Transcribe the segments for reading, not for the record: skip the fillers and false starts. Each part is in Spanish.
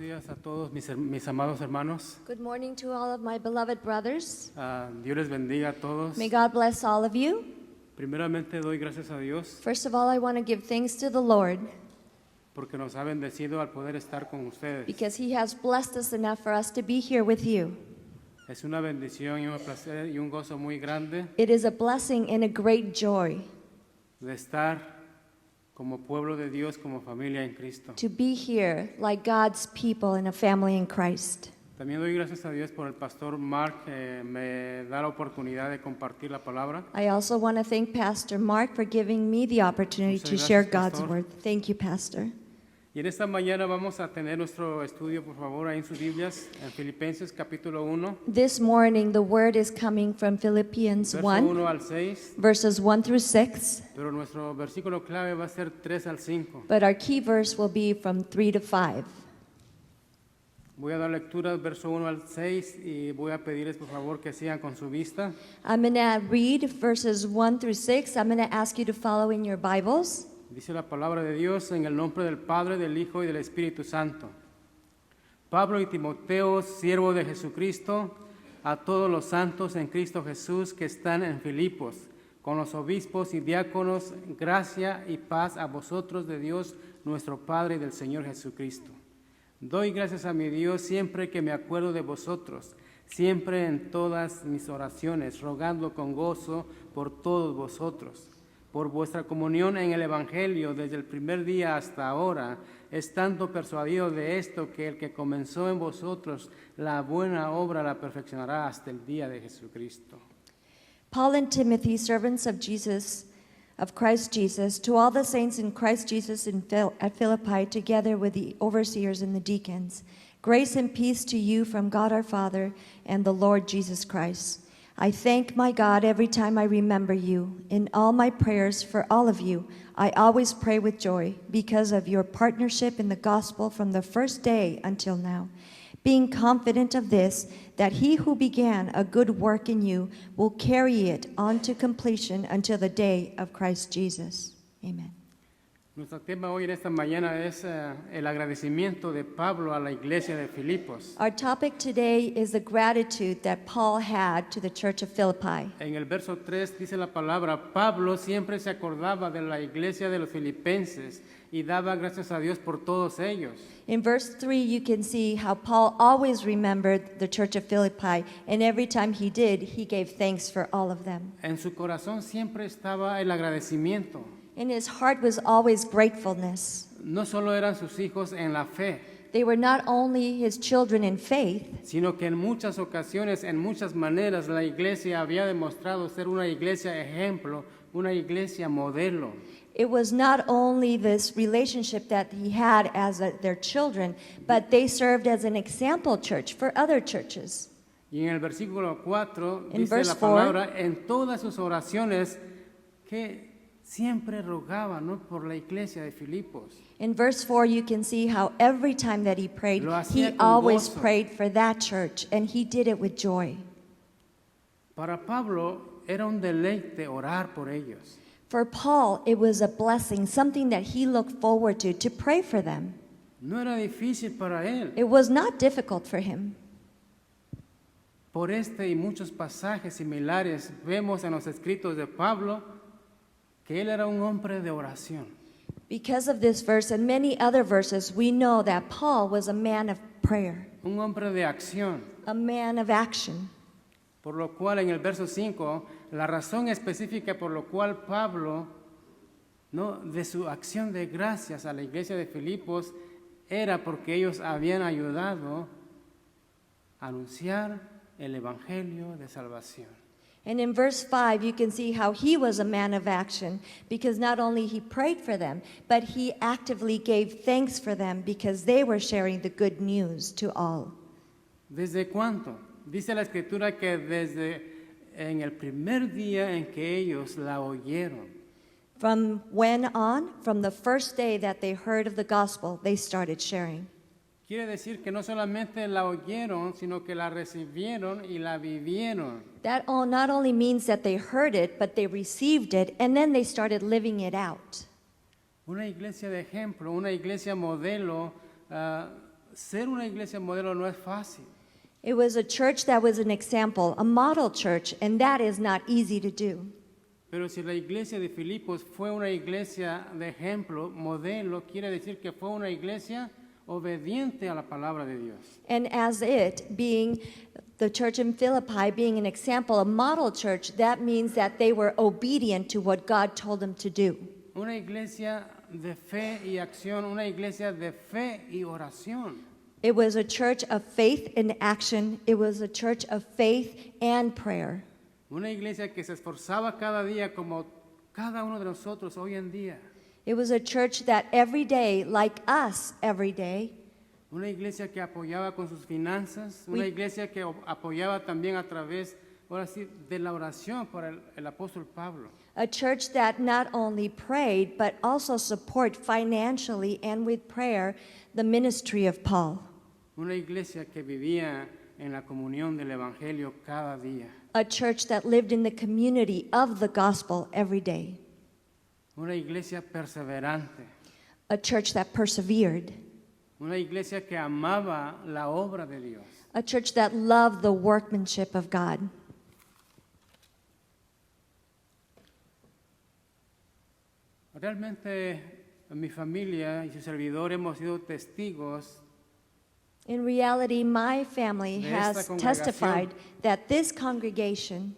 días a todos mis amados hermanos. Good morning to all of my beloved brothers. Dios les bendiga a todos. May God bless all of you. Primeramente doy gracias a Dios First of all, I want to give thanks to the Lord porque nos ha bendecido al poder estar con ustedes. because He has blessed us enough for us to be here with you. Es una bendición y un placer y un gozo muy grande It is a blessing and a great joy de estar como pueblo de Dios, como familia en Cristo. to be here like God's people in a family in Christ. También doy gracias a Dios por el pastor Mark que me da la oportunidad de compartir la palabra. I also want to thank Pastor Mark for giving me the opportunity Muchas to gracias, share God's Pastor. word. Thank you, Pastor. Y en esta mañana vamos a tener nuestro estudio, por favor, ahí en sus Biblias, en Filipenses capítulo 1, This morning, the word is coming from Philippians verso 1, 1 al 6, verses 1 through 6, pero nuestro versículo clave va a ser 3 al 5. but our key verse will be from 3 to 5. Voy a dar lectura verso 1 al 6 y voy a pedirles, por favor, que sigan con su vista. I'm going to read verses 1 through 6. I'm going to ask you to follow in your Bibles. Dice la palabra de Dios en el nombre del Padre, del Hijo y del Espíritu Santo. Pablo y Timoteo, siervo de Jesucristo, a todos los santos en Cristo Jesús que están en Filipos, con los obispos y diáconos, gracia y paz a vosotros de Dios nuestro Padre y del Señor Jesucristo. Doy gracias a mi Dios siempre que me acuerdo de vosotros, siempre en todas mis oraciones, rogando con gozo por todos vosotros, por vuestra comunión en el Evangelio desde el primer día hasta ahora, estando persuadido de esto, que el que comenzó en vosotros la buena obra la perfeccionará hasta el día de Jesucristo. Paul and Timothy, servants of Jesus, of Christ Jesus, to all the saints in Christ Jesus at Philippi, together with the overseers and the deacons, grace and peace to you from God our Father and the Lord Jesus Christ. I thank my God every time I remember you. In all my prayers for all of you, I always pray with joy because of your partnership in the gospel from the first day until now, being confident of this, that he who began a good work in you will carry it on to completion until the day of Christ Jesus. Amen. Nuestro tema hoy en esta mañana es el agradecimiento de Pablo a la iglesia de Filipos. Our topic today is the gratitude that Paul had to the church of Philippi. En el verso 3 dice la palabra, Pablo siempre se acordaba de la iglesia de los filipenses y daba gracias a Dios por todos ellos. In verse 3, you can see how Paul always remembered the church of Philippi, and every time he did, he gave thanks for all of them. En su corazón siempre estaba el agradecimiento. In his heart was always gratefulness. No solo eran sus hijos en la fe, They were not only his children in faith, sino que en muchas ocasiones, en muchas maneras, la iglesia había demostrado ser una iglesia ejemplo, una iglesia modelo. it was not only this relationship that he had as their children, but they served as an example church for other churches. Y en el versículo 4 In dice verse la 4, palabra, en todas sus oraciones que siempre rogaba, ¿no?, por la iglesia de Filipos. In verse 4, you can see how every time that he prayed, Lo hacía he con always gozo. prayed for that church, and he did it with joy. Para Pablo era un deleite orar por ellos. For Paul, it was a blessing, something that he looked forward to pray for them. No era difícil para él. It was not difficult for him. Por este y muchos pasajes similares vemos en los escritos de Pablo que él era un hombre de oración. Because of this verse and many other verses, we know that Paul was a man of prayer, Un hombre de acción, a man of action. por lo cual en el verso 5, la razón específica por lo cual Pablo, ¿no?, de su acción de gracias a la iglesia de Filipos era porque ellos habían ayudado a anunciar el evangelio de salvación. And in verse 5, you can see how he was a man of action because not only he prayed for them, but he actively gave thanks for them because they were sharing the good news to all. ¿Desde cuánto? Dice la escritura que desde en el primer día en que ellos la oyeron. From when on? From the first day that they heard of the gospel, they started sharing. Quiere decir que no solamente la oyeron, sino que la recibieron y la vivieron. That not only means that they heard it, but they received it, and then they started living it out. Una iglesia de ejemplo, una iglesia modelo, ser una iglesia modelo no es fácil. It was a church that was an example, a model church, and that is not easy to do. Pero si la iglesia de Filipos fue una iglesia de ejemplo, modelo, quiere decir que fue una iglesia obediente a la palabra de Dios. And as it being the church in Philippi being an example, a model church, that means that they were obedient to what God told them to do. Una iglesia de fe y acción, una iglesia de fe y oración. It was a church of faith and action. It was a church of faith and prayer. Una iglesia que se esforzaba cada día como cada uno de nosotros hoy en día. It was a church that every day, like us every day, Una iglesia que apoyaba con sus finanzas, una iglesia que apoyaba también a través, ahora sí, de la oración por el apóstol Pablo. a church that not only prayed, but also support financially and with prayer the ministry of Paul. Una iglesia que vivía en la comunión del Evangelio cada día. A church that lived in the community of the gospel every day. Una iglesia perseverante. A church that persevered. Una iglesia que amaba la obra de Dios. A church that loved the workmanship of God. Realmente mi familia y su servidor hemos sido testigos In reality, my family de has esta congregación. testified that this congregation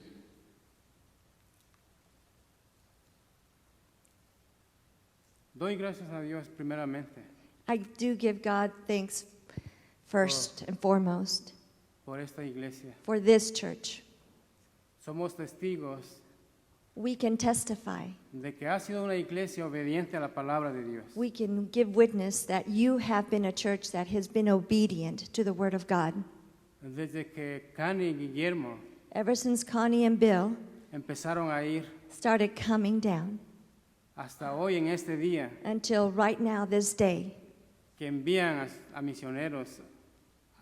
Doy gracias a Dios primeramente I do give God thanks first and foremost por esta iglesia. for this church. Somos testigos We can testify. de que ha sido una iglesia obediente a la palabra de Dios. We can give witness that you have been a church that has been obedient to the word of God. Desde que Cani y Guillermo Ever since Connie and Bill empezaron a ir started coming down hasta hoy en este día until right now, this day, que envían a misioneros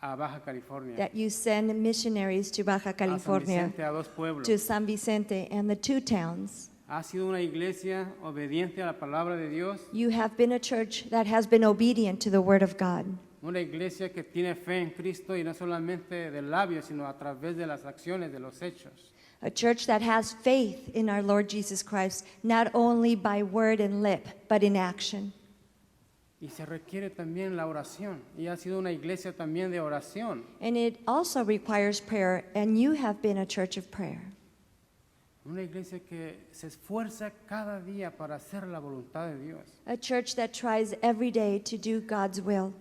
a Baja California, that you send missionaries to Baja a San California, Vicente, a dos pueblos. to San Vicente and the two towns. Ha sido una iglesia obediente a la palabra de Dios, You have been a church that has been obedient to the word of God. una iglesia que tiene fe en Cristo y no solamente de labios, sino a través de las acciones, de los hechos. A church that has faith in our Lord Jesus Christ, not only by word and lip, but in action. Y se requiere también la oración, y ha sido una iglesia también de oración. And it also requires prayer, and you have been a church of prayer. Una iglesia que se esfuerza cada día para hacer la voluntad de Dios. A church that tries every day to do God's will.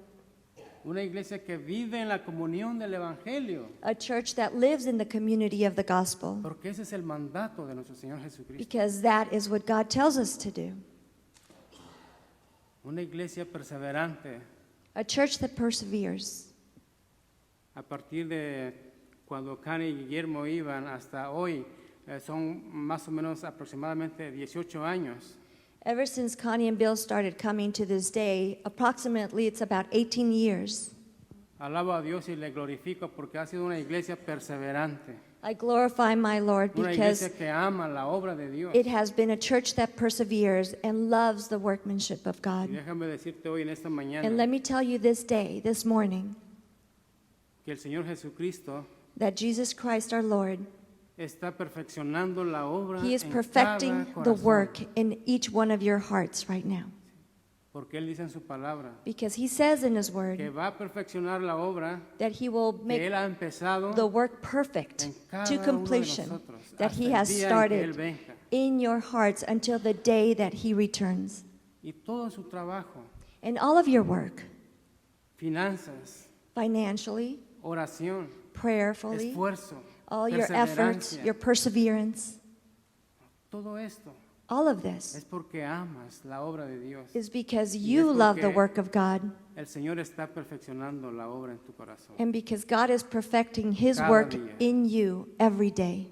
Una iglesia que vive en la comunión del Evangelio, A church that lives in the community of the gospel, porque ese es el mandato de nuestro Señor Jesucristo. because that is what God tells us to do. Una iglesia perseverante A church that perseveres. a partir de cuando Cani y Guillermo iban hasta hoy, son más o menos aproximadamente 18 años. Ever since Connie and Bill started coming to this day, approximately it's about 18 years. Alabo a Dios y le glorifico porque ha sido una iglesia perseverante, I glorify my Lord una because iglesia que ama la obra de Dios. it has been a church that perseveres and loves the workmanship of Y God. déjame decirte hoy en esta And mañana let me tell you this day, this morning, que el Señor Jesucristo that Jesus Christ our Lord, está perfeccionando la obra He is en perfecting cada the corazón. work in each one of your hearts right now. Porque Él dice en su palabra Because He says in His que Word va a perfeccionar la obra that He will que make Él ha empezado the work perfect en cada to uno de completion nosotros that hasta He el has día en que Él started venga. in your hearts until the day that He returns. Y todo su trabajo, And all of your work, finanzas, financially, oración, prayerfully, esfuerzo, all your efforts, perseverancia, your perseverance, todo esto all of this es porque amas la obra de Dios. is because Y you es love the porque work of God El Señor está perfeccionando la obra en tu corazón. and because God is perfecting His Cada work día. in you every day.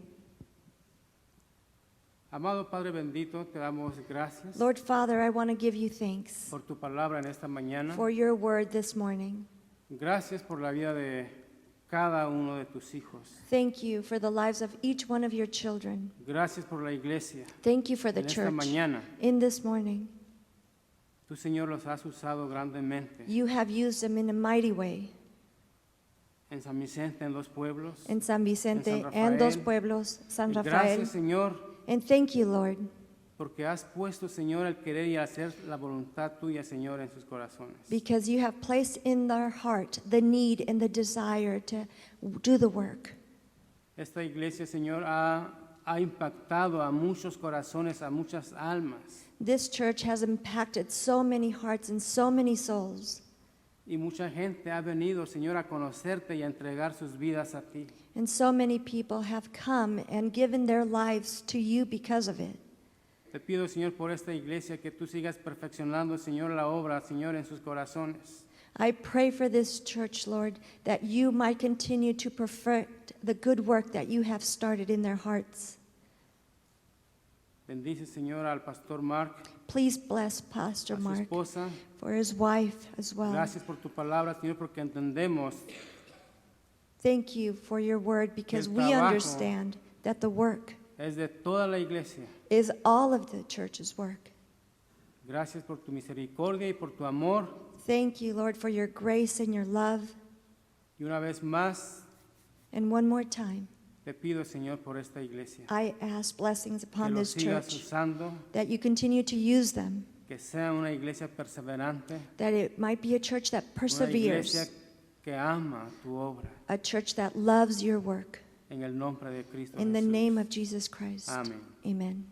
Amado Padre bendito, te damos gracias Lord Father, I want to give you thanks por tu palabra en esta mañana. for your word this morning. Gracias por la vida de cada uno de tus hijos. Thank you for the lives of each one of your children. Gracias por la iglesia Thank you for the en esta church mañana. in this morning. Tú, Señor, los has usado grandemente. You have used them in a mighty way En San Vicente, en Dos Pueblos. in San Vicente En San and Dos Rafael. Pueblos, San Y Rafael. gracias, Señor, And thank you, Lord, porque has puesto, Señor, el querer y hacer la voluntad tuya, Señor, en sus corazones. because you have placed in their heart the need and the desire to do the work. Esta iglesia, Señor, ha impactado a muchos corazones, a muchas almas. This church has impacted so many hearts and so many souls. Y mucha gente ha venido, Señor, a conocerte y a entregar sus vidas a ti. And so many people have come and given their lives to you because of it. Te pido, Señor, por esta iglesia que tú sigas perfeccionando, Señor, la obra, Señor, en sus corazones. I pray for this church, Lord, that you might continue to perfect the good work that you have started in their hearts. Bendice, Señor, al pastor Mark, Please bless Pastor a su Mark, esposa. for his wife as well. Gracias por tu palabra, Señor, porque entendemos Thank you for your word, because El we trabajo understand that the work es de toda la iglesia. is all of the church's work. Gracias por tu misericordia y por tu amor. Thank you, Lord, for your grace and your love. Y una vez más, And one more time, te pido, Señor, por esta iglesia. I ask blessings Que upon lo this sigas church, usando, that you continue to use them, que sea una iglesia perseverante, that it might be a church that una iglesia perseveres, que ama tu obra. a church that loves your work. En el nombre de Cristo In the Jesús. name of Jesus Christ. Amén. Amen.